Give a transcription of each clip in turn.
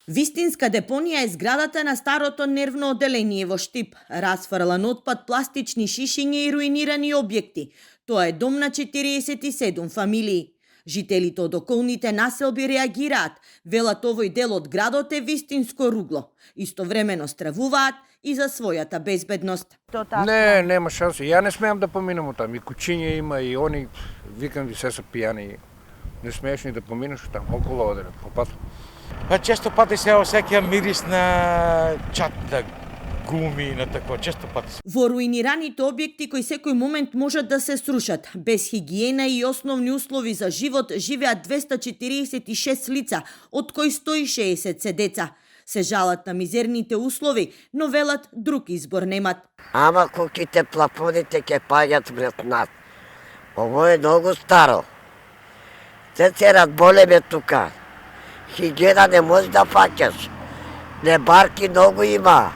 Вистинска депонија е зградата на старото нервно оделение во Штип. Расфрлан отпад, пластични шишиња и руинирани објекти. Тоа е дом на 47 фамилии. Жителите од околните населби реагираат, велат овој дел од градот е вистинско ругло. Истовремено стравуваат и за својата безбедност. Не, нема шанси. Ја не смеам да поминам од таму. И кучиња има и они, викам ви, се са пијани. Не смееш ни да поминеш таму, около одене, по пат. Често пати се осеќа мирис на чатта, гуми и на тако, често пати. Во руинираните објекти кои секој момент можат да се срушат, без хигиена и основни услови за живот, живеат 246 лица, од кои 160 се деца. Се жалат на мизерните услови, но велат друг избор немат. Ама куките, плафоните ќе паѓат вред нас. Ово е многу старо. Се церат болеме тука. Хигиена не може да фаќаш. Небарки многу има.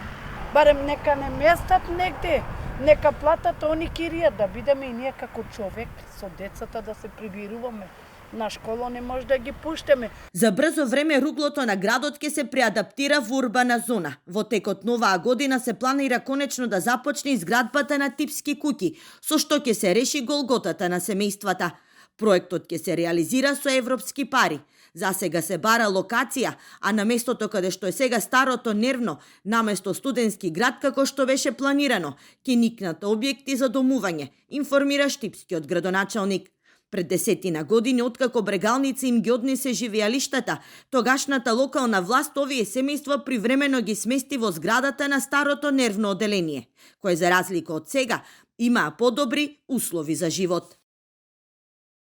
Барем нека не местат негде, нека платат они киријат, да бидеме и ние како човек со децата да се прибируваме. На школа не може да ги пуштеме. За брзо време руглото на градот ќе се преадаптира во урбана зона. Во текот на оваа година се планира конечно да започне изградбата на типски куќи, со што ќе се реши голготата на семејствата. Проектот ќе се реализира со европски пари. За сега се бара локација, а на местото каде што е сега старото нервно, наместо студентски град како што беше планирано, ќе никнат објекти за домување, информира штипскиот градоначалник. Пред 10 години, откако Брегалница им ги однесе живеалиштата, тогашната локална власт овие семејства привремено ги смести во зградата на старото нервно оделение, кое за разлика од сега имаа подобри услови за живот.